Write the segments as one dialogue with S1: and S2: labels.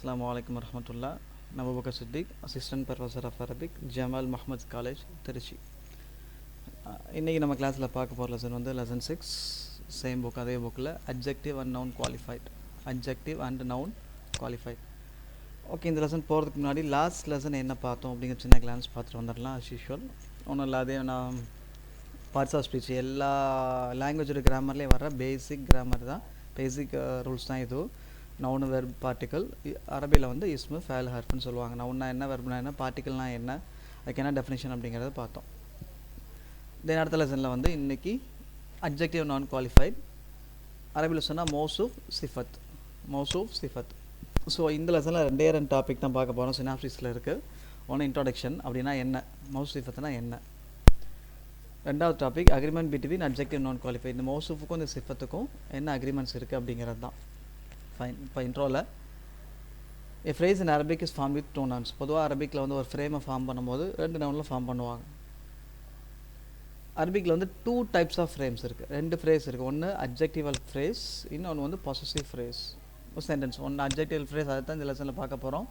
S1: Assalamu alaikum warahmatullah. Nabubakar Siddiq, Assistant Professor of Arabic, Jamal Muhammad College, Trichy. இன்றைக்கி நம்ம கிளாஸில் பார்க்க போகிற லெசன் வந்து லெசன் 6 சேம் புக். அதே புக்கில் adjective and noun qualified. Adjective and noun qualified. Okay, இந்த லெசன் போகிறதுக்கு முன்னாடி லாஸ்ட் லெசன் என்ன பார்த்தோம் அப்படிங்கிற சின்ன கிளான்ஸ் பார்த்துட்டு வந்துடலாம். அஸ் யூஷுவல் ஒன்றும் இல்லை, அதே நான் பார்ட்ஸ் ஆஃப் ஸ்பீச் எல்லா லாங்குவேஜோட கிராமர்லேயே வர பேசிக் கிராமர் தான், பேசிக் ரூல்ஸ் தான் இது. நவுன் வெர்ப் பார்ட்டிக்கல், அரபியில் வந்து இஸ்மு ஃபேல் ஹர்ஃப்னு சொல்லுவாங்க. நவுன்னா என்ன, வெர்ப்னா என்ன, பார்ட்டிக்கல்னால் என்ன, அதுக்கு என்ன டெஃபினேஷன் அப்படிங்கிறத பார்த்தோம். தென் அடுத்த லெசனில் வந்து இன்றைக்கி அட்ஜெக்டிவ் நான் குவாலிஃபைட், அரபியில் சொன்னால் மௌசூஃப் சிஃபத். மௌசூஃப் சிஃபத். ஸோ இந்த லெசனில் ரெண்டு டாபிக் தான் பார்க்க போகிறோம். சினாப்சிஸில் இருக்குது. ஒன்று இன்ட்ரோடக்ஷன், அப்படின்னா என்ன, மௌசூஃப் சிஃபத்னா என்ன. ரெண்டாவது டாபிக் அக்ரிமெண்ட் பிட்வீன் அட்ஜெக்டிவ் நான் குவாலிஃபைட். இந்த மௌசூஃபுக்கும் இந்த சிஃபத்துக்கும் என்ன அக்ரிமெண்ட்ஸ் இருக்குது அப்படிங்கிறது தான். ஃபைன். இப்போ இன்ட்ரோவில் a phrase in Arabic is form with two nouns. பொதுவாக அரபிக்கில் வந்து ஒரு ஃப்ரேமை ஃபார்ம் பண்ணும்போது ரெண்டு நவுனில் ஃபார்ம் பண்ணுவாங்க. அரபிக்கில் வந்து 2 டைப்ஸ் ஆஃப் ஃப்ரேம்ஸ் இருக்குது, 2 ஃப்ரேஸ் இருக்குது. ஒன்று அட்ஜெக்டிவல் ஃப்ரேஸ், இன்னொன்று வந்து பொசசிவ் ஃப்ரேஸ். ஒரு சென்டென்ஸ் ஒன்று அட்ஜெக்டிவல் ஃப்ரேஸ், அதை தான் இந்த லெசனில் பார்க்க போகிறோம்.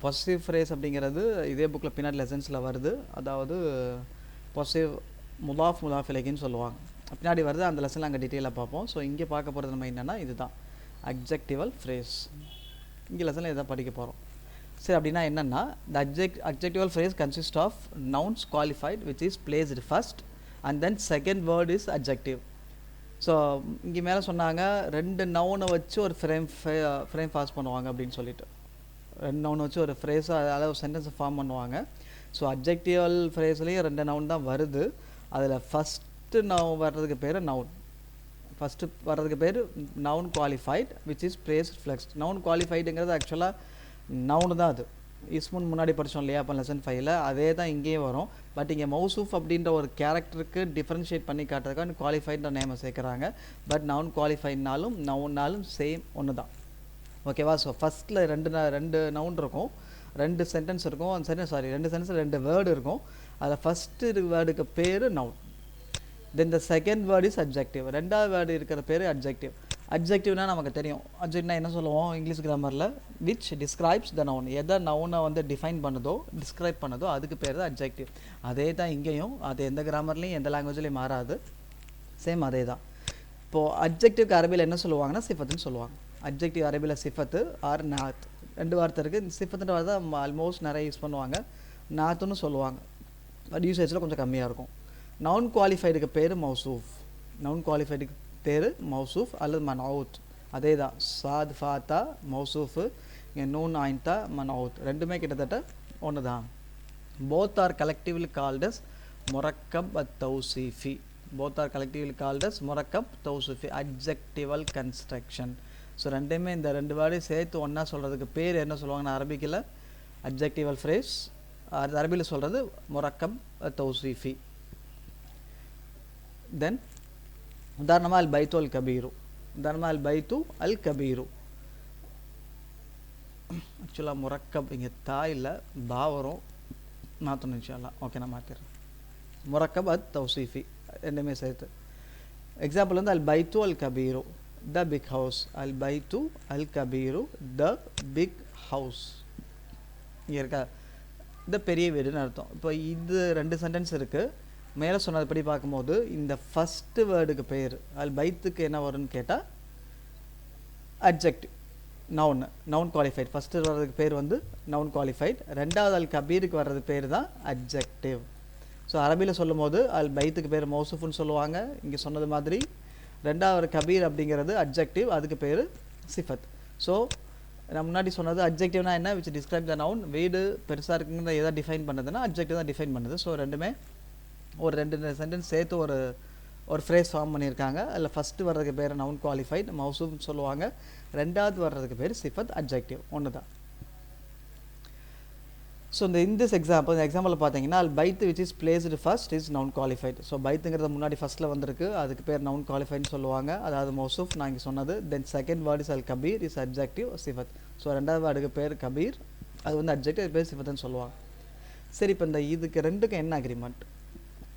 S1: பொசசிவ் ஃப்ரேஸ் அப்படிங்கிறது இதே புக்கில் பின்னாடி லெசன்ஸில் வருது. அதாவது பொசசிவ் முதாஃப் இலைக்குன்னு சொல்லுவாங்க, பின்னாடி வருது. அந்த லெசனில் அங்கே டீட்டெயிலாக பார்ப்போம். ஸோ இங்கே பார்க்க போகிறது நம்ம என்னென்னா இதுதான் அட்ஜெக்டிவல் ஃப்ரேஸ். இங்கே லெசனில் இதை படிக்க போகிறோம். சரி, அப்படின்னா என்னென்னா the adjectival phrase consist of nouns qualified which is placed first and then second word is adjective. So இங்கே மேலே சொன்னாங்க 2 நவுனை வச்சு ஒரு ஃப்ரேம் பாஸ் பண்ணுவாங்க அப்படின்னு சொல்லிட்டு. 2 நவுனை வச்சு ஒரு ஃப்ரேஸை, அதாவது ஒரு சென்டென்ஸை ஃபார்ம் பண்ணுவாங்க. ஸோ அட்ஜெக்டிவல் ஃப்ரேஸ்லேயும் 2 நவுன் தான் வருது. அதில் ஃபஸ்ட்டு நவுன் வர்றதுக்கு பேர் நவுன். ஃபஸ்ட்டு வர்றதுக்கு பேர் noun qualified which is placed first. Noun குவாலிஃபைடுங்கிறது ஆக்சுவலாக நவுனு தான். அது இஸ்முன் முன்னாடி படித்தோம் இல்லையா, அப்போ லெசன் 5ல் அதே தான் இங்கேயும் வரும். பட் இங்கே மௌசூஃப் அப்படின்ற ஒரு கேரக்டருக்கு டிஃப்ரென்ஷியேட் பண்ணி காட்டுறதுக்காக குவாலிஃபைடுன்ற நேமை சேர்க்குறாங்க. பட் நவுன் குவாலிஃபைட்னாலும் நவுன்னாலும் சேம் ஒன்று தான். ஓகேவா? ஸோ ஃபஸ்ட்டில் ரெண்டு நவுன் இருக்கும், 2 சென்டென்ஸ் இருக்கும். அந்த சென்டென்ஸ் 2 சென்டென்ஸில் 2 வேர்டு இருக்கும். அதில் ஃபஸ்ட்டு வேர்டுக்கு பேர் noun, then the second word is adjective. ரெண்டாவது வேர்டு இருக்கிற பேர் அட்ஜெக்டிவ். அட்ஜெக்டிவ்னா நமக்கு தெரியும். அட்ஜெக்ட்னா என்ன சொல்லுவோம் இங்கிலீஷ் கிராமரில், விச் டிஸ்கிரைப்ஸ் த நவுன். எதை நவுனை வந்து டிஃபைன் பண்ணுதோ, டிஸ்கிரைப் பண்ணுதோ அதுக்கு பேர் தான் அட்ஜெக்டிவ். அதே தான் இங்கேயும். அது எந்த கிராமர்லேயும் எந்த லாங்குவேஜ்லேயும் மாறாது, சேம் அதே தான். இப்போது அட்ஜெக்டிவ்க்கு அரபியில் என்ன சொல்லுவாங்கன்னா சிஃபத்துன்னு சொல்லுவாங்க. அட்ஜெக்டிவ் அரபியில் சிஃபத்து ஆர் நாத், 2 வார்த்தை இருக்குது. இந்த சிஃபத்துன்ற வார்த்தை ஆல்மோஸ்ட் நிறைய யூஸ் பண்ணுவாங்க. நாத்துன்னு சொல்லுவாங்க, பட் யூசேஜில் கொஞ்சம் கம்மியாக இருக்கும். நவுன் குவாலிஃபைடுக்கு பேர் மௌசூஃப். நவுன் குவாலிஃபைடுக்கு பேர் மௌசூஃப் அல்லது மனவுத். அதே தான், சாத் ஃபாத்தா மௌசூஃபு, இங்கே நூன் ஆயின்தா மனவுத், ரெண்டுமே கிட்டத்தட்ட ஒன்று தான். போத் ஆர் கலெக்டிவ்லி கால்டஸ் முரக்கப் அத் தௌசீஃபி. போத் ஆர் கலெக்டிவ்லி கால்டஸ் முரக்கப் தௌசீஃபி, அட்ஜெக்டிவல் கன்ஸ்ட்ரக்ஷன். ஸோ ரெண்டுமே இந்த 2 வேர்டையும் சேர்த்து ஒன்றா சொல்கிறதுக்கு பேர் என்ன சொல்லுவாங்கன்னா அரபிக்கில் அட்ஜெக்டிவல் ஃப்ரேஸ், அரபியில் சொல்கிறது முரக்கப் தௌசீஃபி. தென் உதாரணமாக அல் பைத்து அல் கபீரு. உதாரணமாக அல் பைத்து அல் கபீரு. ஆக்சுவலாக முரக்கப் இங்கே தா இல்லை பா வரும், மாற்றணும் இன்ஷால்லா. ஓகே, நான் மாற்றிடுறேன். முரக்கப் அத் தௌசீஃபி ரெண்டுமே சேர்த்து. எக்ஸாம்பிள் வந்து அல் பைத்து அல் கபீரு, த பிக் ஹவுஸ். அல் பைத்து அல் கபீரு, த பிக் ஹவுஸ். இங்கே இருக்கா, இந்த பெரிய வீடுன்னு அர்த்தம். இப்போ இது 2 சென்டென்ஸ் இருக்குது. மேலே சொன்னதுபடி பார்க்கும்போது இந்த ஃபஸ்ட்டு வேர்டுக்கு பேர் அல் பைத்துக்கு என்ன வரும்னு கேட்டால் அட்ஜெக்டிவ், நவுன் குவாலிஃபைட். ஃபஸ்ட்டு வர்றதுக்கு பேர் வந்து நவுன் குவாலிஃபைட். ரெண்டாவது அல் கபீருக்கு வர்றது பேர் தான் அட்ஜெக்டிவ். ஸோ அரபியில் சொல்லும் போது அல் பைத்துக்கு பேர் மௌசூஃப்னு சொல்லுவாங்க. இங்கே சொன்னது மாதிரி ரெண்டாவது கபீர் அப்படிங்கிறது அட்ஜெக்டிவ், அதுக்கு பேர் சிஃபத். ஸோ நான் முன்னாடி சொன்னது அட்ஜெக்டிவ்னா என்ன, விச் டிஸ்கிரைப் த நவுன். வீடு பெருசாக இருக்குங்கிற எதை டிஃபைன் பண்ணுதுன்னா அட்ஜெக்டிவ் தான் டிஃபைன் பண்ணுது. ஸோ ரெண்டுமே ஒரு 2 சென்டென்ஸ் சேர்த்து ஒரு ஃப்ரேஸ் ஃபார்ம் பண்ணியிருக்காங்க. அதில் ஃபஸ்ட்டு வர்றதுக்கு பேர் நவுன் குவாலிஃபைட் மௌசூஃப்னு சொல்லுவாங்க. ரெண்டாவது வர்றதுக்கு பேர் சிஃபத் அட்ஜெக்டிவ், ஒன்று தான். ஸோ இந்த எக்ஸாம்பிள் பார்த்தீங்கன்னா அல் பைத்து which is placed first is noun qualified. So பைத்துங்கிறது முன்னாடி ஃபஸ்ட்டில் வந்திருக்கு, அதுக்கு பேர் நவுன் குவாலிஃபைட்னு சொல்லுவாங்க, அதாவது மௌசூஃப் நான் இங்கே சொன்னது. தென் செகண்ட் வேர்ட் இஸ் அல் கபீர் இஸ் அட்ஜெக்டிவ் சிஃபத். ஸோ ரெண்டாவது வேர்டுக்கு பேர் கபீர், அது வந்து அட்ஜெக்டிவ், அது பேர் சிஃபத்துன்னு சொல்லுவாங்க. சரி, இப்போ இந்த இதுக்கு ரெண்டுக்கும் என்ன அக்ரிமெண்ட்?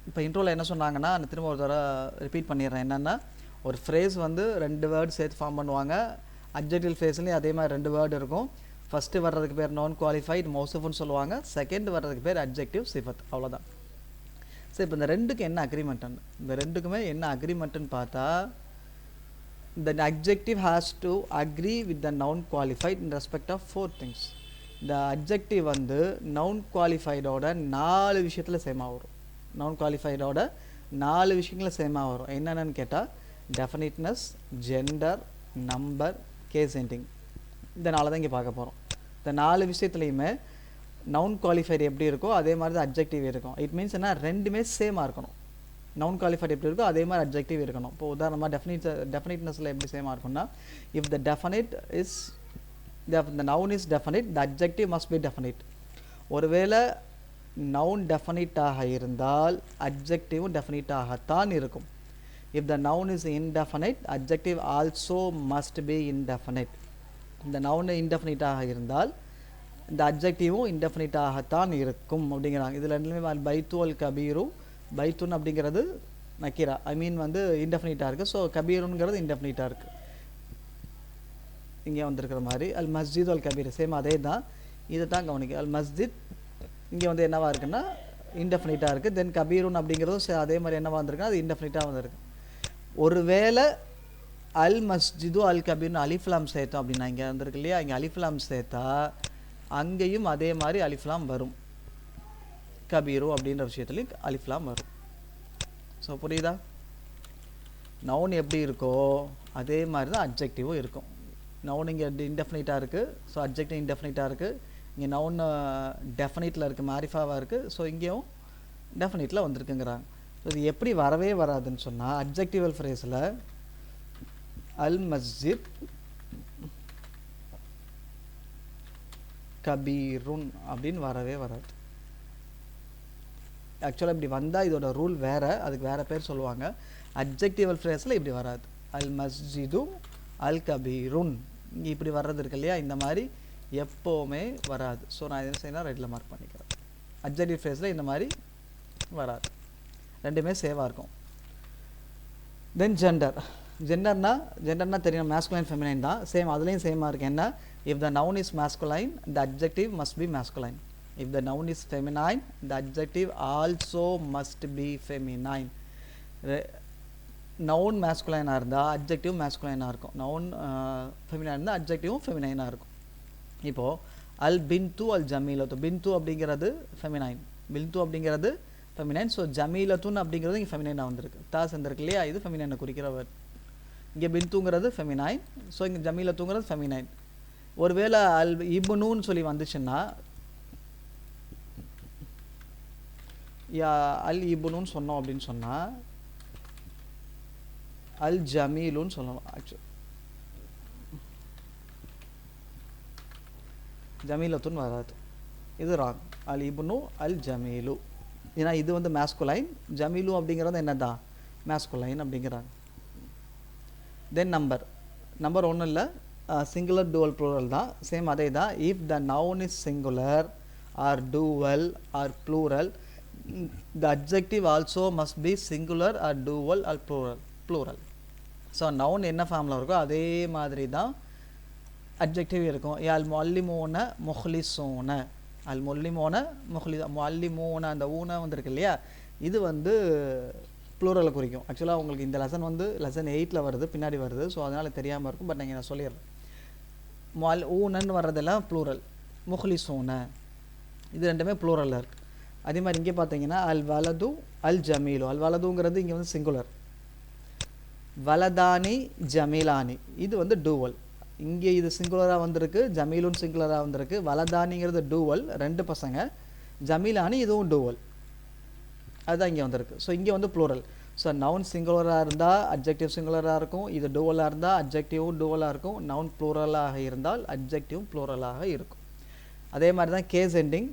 S1: இப்போ இன்ட்ரோவில் என்ன சொன்னாங்கன்னா, நான் திரும்ப ஒரு தடவை ரிப்பீட் பண்ணிடுறேன். என்னென்னா ஒரு ஃப்ரேஸ் வந்து 2 வேர்டு சேர்த்து ஃபார்ம் பண்ணுவாங்க. அட்ஜெக்டிவ் ஃப்ரேஸ்லேயும் அதே மாதிரி 2 வேர்டு இருக்கும். ஃபஸ்ட்டு வர்றதுக்கு பேர் நான் குவாலிஃபைட் மௌசூஃப்னு சொல்லுவாங்க, செகண்ட் வர்றதுக்கு பேர் அட்ஜெக்டிவ் சிஃபத், அவ்வளோதான். சரி, இப்போ இந்த ரெண்டுக்கு என்ன அக்ரிமெண்ட்டுன்னு, இந்த ரெண்டுக்குமே என்ன அக்ரிமெண்ட்டுன்னு பார்த்தா, the adjective has to agree with the noun qualified in respect of 4 things. இந்த adjective வந்து noun qualified ஓட 4 விஷயத்தில் சேமாக வரும். noun qualified ஓட 4 விஷயங்களில் சேமாக வரும். என்னென்னு கேட்டால் definiteness, gender, number, case ending. இந்த 4 தான் இங்கே பார்க்க போகிறோம். இந்த 4 விஷயத்துலையுமே noun qualified எப்படி இருக்கோ அதே மாதிரி தான் adjective இருக்கும். இட் மீன்ஸ் என்ன, ரெண்டுமே சேமாக இருக்கணும். நவுன் குவாலிஃபைட் எப்படி இருக்கோ அதே மாதிரி அட்ஜெக்டிவ் இருக்கணும். இப்போ உதாரணமாக டெஃபினிட்னஸில் எப்படி சேமாக இருக்கும்னா, if the definite is the noun is definite the adjective must be definite. ஒருவேளை நவுன் டெஃபனைட்டாக இருந்தால் அட்ஜெக்டிவும் டெஃபனைட்டாகத்தான் இருக்கும். If the noun is indefinite adjective also must be indefinite. இந்த நவுன் இன்டெஃபனைட்டாக இருந்தால் இந்த அட்ஜெக்டிவும் இன்டெஃபனைட்டாகத்தான் இருக்கும் அப்படிங்கிறாங்க. இதில் ரெண்டுமே பைத்து அல் கபீரு, பைத்துன் அப்படிங்கிறது நக்கீரா, ஐ மீன் வந்து இன்டெஃபினிட்டாக இருக்குது. ஸோ கபீருங்கிறது இன்டெஃபினிட்டாக இருக்குது. இங்கே வந்திருக்கிற மாதிரி அல் மஸ்ஜித் அல் கபீர் சேம் அதே தான். இதை தான் கவனிக்க, அல் மஸ்ஜித் இங்கே வந்து என்னவாக இருக்குன்னா இன்டெஃபினிட்டாக இருக்குது. தென் கபீருன் அப்படிங்கிறதும் அதே மாதிரி என்னவாக வந்திருக்குன்னா அது இன்டெஃபினிட்டாக வந்திருக்கு. ஒருவேளை அல் மஸ்ஜிது அல் கபீர்னு அலிஃப்லாம் சேர்த்தோம் அப்படின்னா, இங்கே வந்திருக்கு இல்லையா, இங்கே அலிஃப்லாம் சேர்த்தா அங்கேயும் அதே மாதிரி அலிஃப்லாம் வரும். கபீரு அப்படின்ற விஷயத்துலையும் அலிஃப்லாம் வரும். ஸோ புரியுதா? நவுன் எப்படி இருக்கோ அதே மாதிரி தான் அட்ஜெக்டிவும் இருக்கும். நவுன் இங்கே இன்டெஃபினிட்டாக இருக்குது, ஸோ அட்ஜெக்டிவ் இன்டெஃபினிட்டாக இருக்குது. இங்கே நவுன் டெஃபினிட்டில் இருக்குது, மாரிஃபாவாக இருக்குது. ஸோ இங்கேயும் டெஃபினிட்டில் வந்திருக்குங்கிறாங்க. ஸோ இது எப்படி வரவே வராதுன்னு சொன்னால், அட்ஜெக்டிவல் ஃப்ரேஸில் அல் மஸ்ஜித் கபீருன் அப்படின்னு வரவே வராது. ஆக்சுவலாக இப்படி வந்தால் இதோட ரூல் வேறு, அதுக்கு வேறு பேர் சொல்லுவாங்க. அட்ஜெக்டிவல் ஃப்ரேஸில் இப்படி வராது. அல் மஸ்ஜிது அல் கபீருன் இங்கே இப்படி வர்றது இருக்கு இல்லையா, இந்த மாதிரி எப்போவுமே வராது. ஸோ நான் என்ன செய்யணும், ரெட்டில் மார்க் பண்ணிக்கிறேன். அட்ஜெக்டிவ் ஃப்ரேஸில் இந்த மாதிரி வராது, ரெண்டுமே சேவாக இருக்கும். தென் ஜெண்டர்னா தெரியும், மேஸ்குலைன் ஃபெமினைன் தான். சேம் அதுலேயும் சேமாக இருக்குது. என்ன, if the noun is masculine the adjective must B masculine. If the noun is feminine, the adjective also must be feminine. Noun masculine இருந்தால் adjective masculine இருக்கும். Noun feminine இருந்தால் adjective feminine இருக்கும். இப்போது அல் பின்து அல் ஜமீலத்து, பின்து அப்படிங்கிறது feminine, பின்து அப்படிங்கிறது feminine. ஸோ ஜமீலத்துன் அப்படிங்கிறது இங்கே feminine வந்திருக்கு, தாஸ் வந்திருக்கு இல்லையா, இது feminine குறிக்கிற வேர்ட். இங்கே பின்துங்கிறது feminine, ஸோ இங்கே ஜமீலத்துங்கிறது feminine. ஒருவேளை அல் இப்னுன்னு சொல்லி வந்துச்சுன்னா, அல் இப்னுன்னு சொன்னோம் அப்படின்னு சொன்னால் அல் ஜமீலுன்னு சொல்லணும். ஆக்சுவலி ஜமீலத்துன்னு வராது, இது ராங். அல் இப்னு அல் ஜமீலு, ஏன்னா இது வந்து மேஸ்குலைன், ஜமீலு அப்படிங்கிறது என்ன தான் மேஸ்குலைன் அப்படிங்கிறாங்க. தென் நம்பர் ஒன்றும் இல்லை, சிங்குலர் டூவல் ப்ளூரல் தான், சேம் அதே தான். If the noun is singular or dual or plural, the adjective also must be singular or dual or plural. So noun என்ன ஃபார்மில் இருக்கோ அதே மாதிரி தான் அட்ஜெக்டிவ் இருக்கும். அல் முல்லிமூன முஹ்லிசூன, அல் முல்லிமூன முல்லிமூன, அந்த ஊன வந்திருக்கு இல்லையா, இது வந்து ப்ளூரலை குறிக்கும். ஆக்சுவலாக உங்களுக்கு இந்த லெசன் வந்து லெசன் 8 வருது, பின்னாடி வருது. ஸோ அதனால் தெரியாமல் இருக்கும், பட் நான் சொல்லிடுறேன். ஊனன்னு வர்றதெல்லாம் ப்ளூரல், முஹ்லிசூன இது ரெண்டுமே ப்ளூரலில் இருக்குது. அதே மாதிரி இங்கே பார்த்தீங்கன்னா அல் வலது அல் ஜமீலு, அல் வலதுங்கிறது இங்கே வந்து சிங்குலர், வலதானி ஜமீலானி இது வந்து டூவல். இங்கே இது சிங்குலராக வந்திருக்கு, ஜமீலுன்னு சிங்குலராக வந்திருக்கு. வலதானிங்கிறது டூவல், 2 பசங்க. ஜமீலானி இதுவும் டூவல், அதுதான் இங்கே வந்திருக்கு. ஸோ இங்கே வந்து ப்ளூரல். ஸோ நவுன் சிங்குலராக இருந்தால் அட்ஜெக்டிவ் சிங்குலராக இருக்கும், இது டூவலாக இருந்தால் அட்ஜெக்டிவும் டூவலாக இருக்கும். நவுன் ப்ளூரலாக இருந்தால் அட்ஜெக்டிவும் ப்ளூரலாக இருக்கும். அதே மாதிரி தான் கேஸ் எண்டிங்.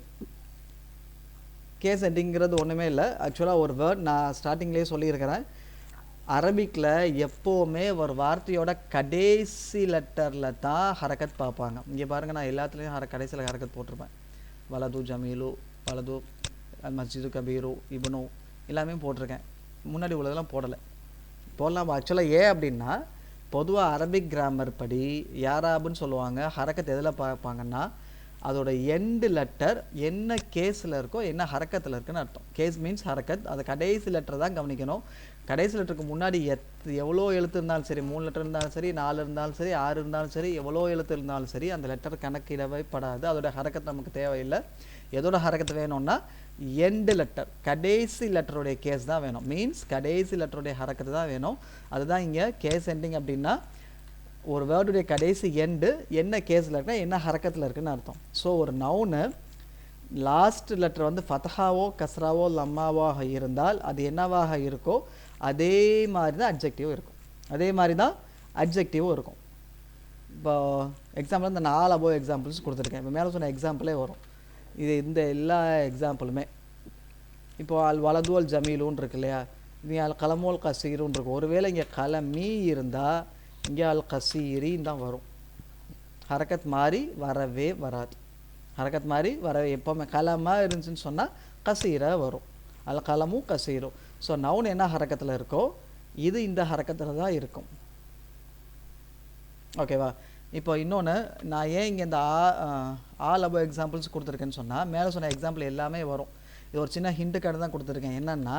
S1: கேஸ் எண்டிங்கிறது ஒன்றுமே இல்லை, ஆக்சுவலாக ஒரு வேர்ட் நான் ஸ்டார்டிங்லேயே சொல்லியிருக்கிறேன். அரபிக்கில் எப்போவுமே ஒரு வார்த்தையோட கடைசி லெட்டரில் தான் ஹரக்கத் பார்ப்பாங்க. இங்கே பாருங்கள், நான் எல்லாத்துலேயும் கடைசியில் ஹரக்கத் போட்டிருப்பேன். வலது ஜமீலு, வலது அல் மஸ்ஜிது கபீரு, இப்னு எல்லாமே போட்டிருக்கேன். முன்னாடி உள்ளதெல்லாம் போடலை, போடலாம். ஆக்சுவலாக ஏன் அப்படின்னா பொதுவாக அரபிக் கிராமர் படி யாராபுன்னு சொல்லுவாங்க. ஹரக்கத் எதில் பார்ப்பாங்கன்னா அதோட எண்டு லெட்டர் என்ன கேஸில் இருக்கோ என்ன ஹரக்கத்தில் இருக்குன்னு அர்த்தம். கேஸ் மீன்ஸ் ஹரக்கத். அது கடைசி லெட்டர் தான் கவனிக்கணும். கடைசி லெட்டருக்கு முன்னாடி எவ்வளோ எழுத்து இருந்தாலும் சரி, 3 லெட்டர் இருந்தாலும் சரி, 4 இருந்தாலும் சரி, 6 இருந்தாலும் சரி, எவ்வளோ எழுத்து இருந்தாலும் சரி, அந்த லெட்டர் கணக்கிடவே படாது. அதோட ஹரக்கத் நமக்கு தேவையில்லை. எதோட ஹரக்கத்து வேணும்னா எண்டு லெட்டர், கடைசி லெட்டருடைய கேஸ் தான் வேணும். மீன்ஸ் கடைசி லெட்டருடைய ஹரக்கத்து தான் வேணும். அதுதான் இங்கே கேஸ் எண்டிங் அப்படின்னா ஒரு வேர்டுடைய கடைசி எண்டு என்ன கேஸில் இருக்குன்னா என்ன ஹரக்கத்தில் இருக்குன்னு அர்த்தம். ஸோ ஒரு நவுனு லாஸ்ட் லெட்டர் வந்து ஃபதஹாவோ கஸ்ராவோ லம்மாவாக இருந்தால் அது என்னவாக இருக்கோ அதே மாதிரி தான் அட்ஜெக்டிவும் இருக்கும். அதே மாதிரி தான் அட்ஜெக்டிவும் இருக்கும். இப்போ எக்ஸாம்பிள் இந்த 4 அபோவ் எக்ஸாம்பிள்ஸ் கொடுத்துருக்கேன். இப்போ மேலே சொன்ன எக்ஸாம்பிளே வரும். இது இந்த எல்லா எக்ஸாம்பிளுமே இப்போது அல் வலது அல் ஜமீலுன்னு இருக்கு இல்லையா, இங்கே அல் கலமோல் கசீருன்னு இருக்கும். ஒருவேளை இங்கே கலமீ இருந்தால் இங்கே அல் கசீரின்னு தான் வரும். ஹரக்கத் மாதிரி வரவே வராது. ஹரக்கத் மாதிரி வரவே எப்போவுமே கலமாக இருந்துச்சுன்னு சொன்னால் கசீரை வரும். அல் கலமும் கசீரும். ஸோ நவுன் என்ன ஹரக்கத்தில் இருக்கோ இது இந்த ஹரக்கத்தில் தான் இருக்கும். ஓகேவா? இப்போ இன்னொன்று நான் ஏன் இங்கே இந்த ஆல் அபோவ் எக்ஸாம்பிள்ஸ் கொடுத்துருக்கேன்னு சொன்னால் மேலே சொன்ன எக்ஸாம்பிள் எல்லாமே வரும். இது ஒரு சின்ன ஹிண்ட்டு கார்டு தான் கொடுத்துருக்கேன். என்னென்னா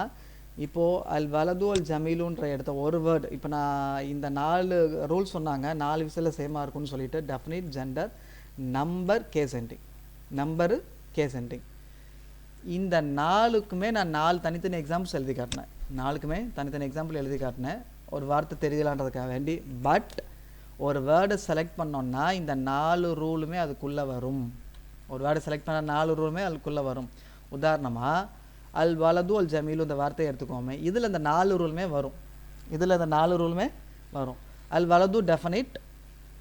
S1: இப்போது அல் வலது அல் ஜமீலுன்ற இடத்த ஒரு வேர்டு இப்போ நான் இந்த 4 ரூல்ஸ் சொன்னாங்க. 4 விஷயத்தில் சேமாக இருக்கும்னு சொல்லிட்டு definite, gender, number, case ending. Number, case ending. இந்த 4க்குமே நான் 4 தனித்தனி எக்ஸாம்பிள்ஸ் எழுதி காட்டினேன். 4க்குமே தனித்தனி எக்ஸாம்பிள் எழுதி காட்டினேன் ஒரு வார்த்தை தெரியலான்றதுக்காக வேண்டி. பட் ஒரு வேர்டை செலக்ட் பண்ணோன்னா இந்த 4 ரூலுமே அதுக்குள்ளே வரும். ஒரு வேர்டை செலக்ட் பண்ண 4 ரூலுமே அதுக்குள்ளே வரும். உதாரணமாக அல் வலது அல் ஜமீலு இந்த வார்த்தையை எடுத்துக்கோமே, இதில் இந்த 4 ரூலுமே வரும். இதில் இந்த 4 ரூலுமே வரும். அல் வலது டெஃபனைட்,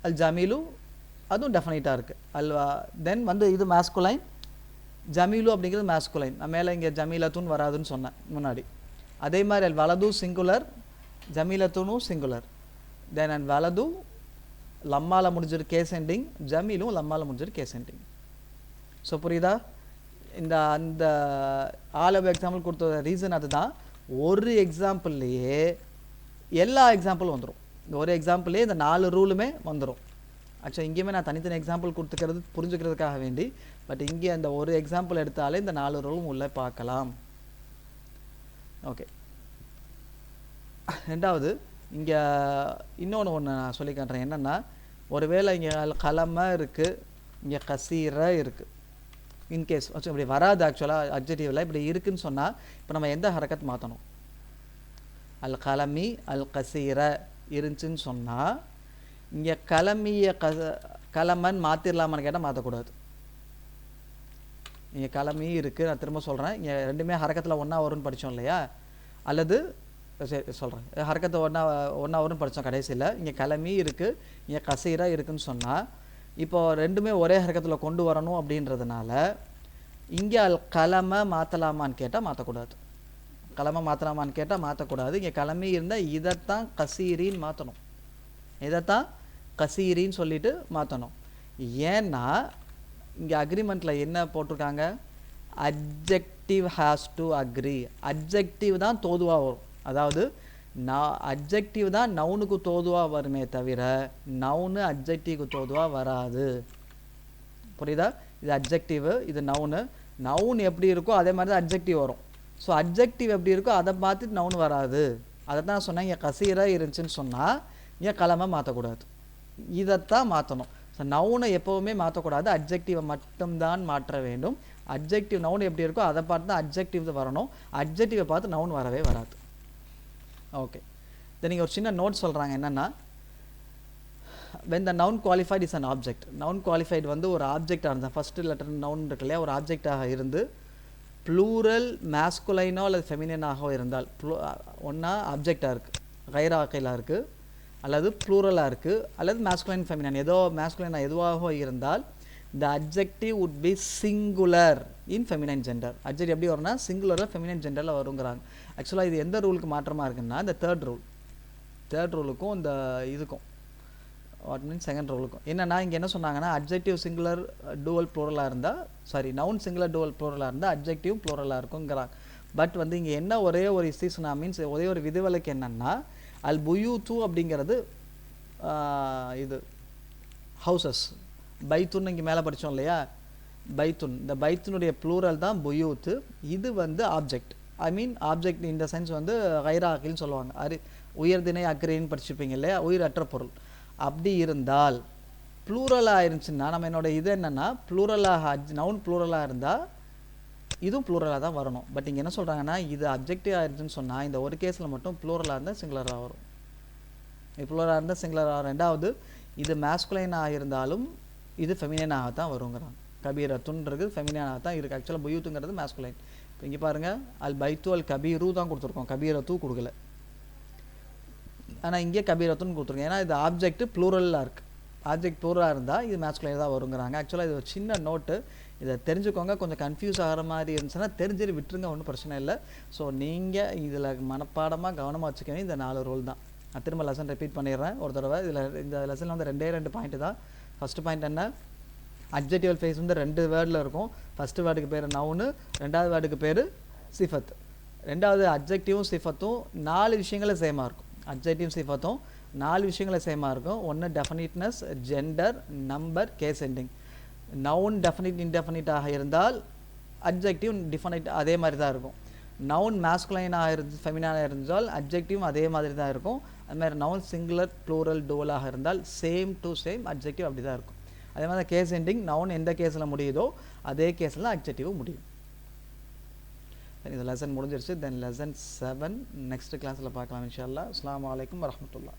S1: அல் ஜமீலு அதுவும் டெஃபனைட்டாக இருக்குது. தென் வந்து இது மேஸ்குலைன், ஜமீலு அப்படிங்கிறது மேஸ்குலைன். நான் மேலே இங்கே ஜமீலத்துன்னு வராதுன்னு சொன்னேன் முன்னாடி. அதே மாதிரி அல் வலது சிங்குலர், ஜமீலத்துனும் சிங்குலர். தென் அல் வலது லம்மாவில் முடிஞ்சிரு கேஸ் எண்டிங், ஜமீலும் லம்மாவில் முடிஞ்சிரு கேஸ் எண்டிங். ஸோ புரியுதா? இந்த அந்த ஆல் அபோவ் எக்ஸாம்பிள் கொடுத்த ரீசன் அதுதான். ஒரு எக்ஸாம்பிள்லேயே எல்லா எக்ஸாம்பிளும் வந்துடும். இந்த ஒரு எக்ஸாம்பிள்லேயே இந்த 4 ரூலுமே வந்துடும். ஆக்சுவலாக இங்கேயுமே நான் தனித்தனி எக்ஸாம்பிள் கொடுத்துக்கிறது புரிஞ்சுக்கிறதுக்காக வேண்டி. பட் இங்கே அந்த ஒரு எக்ஸாம்பிள் எடுத்தாலே இந்த 4 ரூலும் உள்ளே பார்க்கலாம். ஓகே. ரெண்டாவது இங்கே இன்னொன்று நான் சொல்லி காட்டுறேன். என்னென்னா ஒருவேளை இங்கே கலமை இருக்குது, இங்கே கசீரை இருக்குது. இன்கேஸ் இப்படி வராது ஆக்சுவலாக அட்ஜெக்டிவில் இப்படி இருக்குதுன்னு சொன்னால் இப்போ நம்ம எந்த ஹரக்கத் மாற்றணும்? அல் கலமி அல் கசீரை இருந்துச்சுன்னு சொன்னால் இங்கே கலமிய கலமன் மாற்றிடலாமான்னு கேட்டால் மாற்றக்கூடாது. இங்கே கலமி இருக்குது, நான் திரும்ப சொல்கிறேன். இங்கே ரெண்டுமே ஹரக்கத்தில் ஒன்றா வரும்னு படித்தோம் இல்லையா? அல்லது சரி சொல்கிறேன், ஹரக்கத்தை ஒன்றா வரும்னு படித்தோம் கடைசியில். இங்கே கலமி இருக்குது, இங்கே கசீரா இருக்குதுன்னு சொன்னால் இப்போது ரெண்டுமே ஒரே ஹரக்கத்தில் கொண்டு வரணும் அப்படின்றதுனால இங்கே அல் கலமை மாற்றலாமான்னு கேட்டால் மாற்றக்கூடாது. கலமை மாற்றலாமான்னு கேட்டால் மாற்றக்கூடாது. இங்கே கலமி இருந்தால் இதைத்தான் கசீரின்னு மாற்றணும். இதைத்தான் கசீரின்னு சொல்லிட்டு மாற்றணும். ஏன்னா இங்கே அக்ரிமெண்ட்டில் என்ன போட்டிருக்காங்க? Adjective has to agree. Adjective தான் தோதுவாக வரும். அதாவது அட்ஜெக்டிவ் தான் நவுனுக்கு தோதுவாக வருமே தவிர நவுனு அட்ஜெக்டிவ்க்கு தோதுவாக வராது. புரியுதா? இது அட்ஜெக்டிவ், இது நவுனு. நவுன் எப்படி இருக்கோ அதே மாதிரி தான் அட்ஜெக்டிவ் வரும். ஸோ அட்ஜெக்டிவ் எப்படி இருக்கோ அதை பார்த்துட்டு நவுன் வராது. அதை தான் சொன்னேன். இங்கே கசீராக இருந்துச்சுன்னு சொன்னால் இங்கே கலமை மாற்றக்கூடாது, இதைத்தான் மாற்றணும். ஸோ நவுனை எப்போவுமே மாற்றக்கூடாது, அட்ஜெக்டிவை மட்டும்தான் மாற்ற வேண்டும். அட்ஜெக்டிவ் நவுன் எப்படி இருக்கோ அதை பார்த்து தான் அட்ஜெக்டிவ் வரணும். அட்ஜெக்டிவை பார்த்து நவுன் வரவே வராது. ஓகே. தென் நீங்கள் ஒரு சின்ன நோட் சொல்கிறாங்க. என்னென்னா when the noun qualified is an object. noun qualified வந்து ஒரு ஆப்ஜெக்டாக இருந்தால் ஃபஸ்ட்டு லெட்டர் நவுன் இருக்கு இல்லையா, ஒரு ஆப்ஜெக்டாக இருந்து ப்ளூரல் மேஸ்குலைனோ அல்லது ஃபெமினினாகவோ இருந்தால் ஒன்றா ஆப்ஜெக்டாக இருக்குது, கைராக்கைலாக இருக்குது, அல்லது ப்ளூரலாக இருக்குது, அல்லது மேஸ்குலைன் ஃபெமினன் ஏதோ மேஸ்குலைனா எதுவாக இருந்தால் the adjective would be singular in feminine gender. adjective எப்படி வரும்னா சிங்குலரில் ஃபெமினைன் ஜெண்டரில் வருங்கிறாங்க. ஆக்சுவலாக இது எந்த ரூலுக்கு மாற்றமாக இருக்குன்னா இந்த தேர்ட் ரூலுக்கும் இந்த இதுக்கும் வாட் மீன்ஸ் செகண்ட் ரூலுக்கும். என்னென்னா இங்கே என்ன சொன்னாங்கன்னா அட்ஜெக்டிவ் சிங்குலர் டூவல் ப்ளூரலாக இருந்தால் நவுன் சிங்குலர் டூவல் ப்ளூரலாக இருந்தால் அட்ஜெக்டிவ் ப்ளூரலாக இருக்குங்கிறாங்க. பட் வந்து இங்கே என்ன ஒரே ஒரு இஸ்திஸ்னா மீன்ஸ் ஒரே ஒரு விதிவிலக்கு என்னென்னா அல் புயூத்து அப்படிங்கிறது இது ஹவுசஸ். பைத்துன்னு இங்கே மேலே படித்தோம் இல்லையா, பைத்துன். இந்த பைத்துனுடைய ப்ளூரல் தான் புயூத். இது வந்து ஆப்ஜெக்ட். ஐ மீன் ஆப்ஜெக்ட் இந்த சென்ஸ் வந்து கைராகில்னு சொல்லுவாங்க. உயர்திணை அக்ரின்னு படிச்சுப்பீங்க இல்லையா, உயிரற்ற பொருள். அப்படி இருந்தால் ப்ளூரலாக இருந்துச்சுன்னா நம்ம என்னோட இது என்னென்னா, ப்ளூரலாக நவுன் ப்ளூரலாக இருந்தால் இதுவும் ப்ளூரலாக தான் வரணும். பட் இங்கே என்ன சொல்கிறாங்கன்னா, இது அப்ஜெக்டிவ் ஆயிருச்சுன்னு சொன்னால் இந்த ஒரு கேஸில் மட்டும் ப்ளூரலாக இருந்தால் சிங்குலராக வரும். ப்ளூரலாக இருந்தால் சிங்குலராக. ரெண்டாவது, இது மேஸ்குலைனாக இருந்தாலும் இது ஃபெமினைனாக தான் வருங்கிறாங்க. கபீரத்துன்றது ஃபெமினைனாக தான் இருக்குது. ஆக்சுவலாக புயூத்துங்கிறது மேஸ்குலைன். இப்போ இங்கே பாருங்கள், அல் பைத்து அல் கபீரு தான் கொடுத்துருக்கோம், கபீரத்து கொடுக்கல. ஆனால் இங்கே கபீரத்துன்னு கொடுத்துருக்கோம். ஏன்னா இது ஆப்ஜெக்ட் ப்ளூரலாக இருக்குது. ஆப்ஜெக்ட் ப்ளூரலாக இருந்தால் இது மேஸ்குலைன் தான் வருங்கிறாங்க. ஆக்சுவலாக இது ஒரு சின்ன நோட்டு, இதை தெரிஞ்சுக்கோங்க. கொஞ்சம் கன்ஃபியூஸ் ஆகிற மாதிரி இருந்துச்சுன்னா தெரிஞ்சுட்டு விட்டுருங்க, ஒன்றும் பிரச்சனை இல்லை. ஸோ நீங்கள் இதில் மனப்பாடமாக கவனமாக வச்சுக்கணும். இந்த 4 ரூல் தான். நான் திரும்ப லெசன் ரிப்பீட் பண்ணிடுறேன் ஒரு தடவை. இதில் இந்த லெசனில் வந்து 2 பாயிண்ட் தான். ஃபஸ்ட்டு பாயிண்ட் என்ன, அட்ஜெக்டிவல் ஃபேஸ் வந்து 2 வேர்டில் இருக்கும். ஃபஸ்ட்டு வேர்டுக்கு பேர் நவுனு, 2வது வேர்டுக்கு பேர் சிஃபத். 2வது அட்ஜெக்டிவும் சிஃபத்தும் 4 விஷயங்களும் சேமாக இருக்கும். அட்ஜெக்டிவ் சிஃபத்தும் 4 விஷயங்களும் சேமாக இருக்கும். ஒன்று definiteness, gender, number, case ending. Noun definite இன்டெஃபினிட்டாக இருந்தால் அட்ஜெக்டிவ் டிஃபினைட் அதே மாதிரி தான் இருக்கும். நவுன் மேஸ்குலைனாக இருந்து ஃபெமினாக இருந்தால் அட்ஜெக்டிவும் அதே மாதிரி தான் இருக்கும். அதுமாதிரி நவுன் சிங்குலர் ப்ளூரல் டோலாக இருந்தால் சேம் டு சேம் அட்ஜெக்டிவ் அப்படி தான் இருக்கும். அதே மாதிரி கேஸ் எண்டிங், நவுன் எந்த கேஸில் முடியுதோ அதே கேஸில் அட்ஜெக்டிவும் முடியும். இந்த லெசன் முடிஞ்சிருச்சு. தென் லெசன் 7 நெக்ஸ்ட் கிளாஸில் பார்க்கலாம் இன்ஷா அல்லாஹ். அஸ்ஸலாமு அலைக்கும் வரஹ்மத்துல்லாஹ்.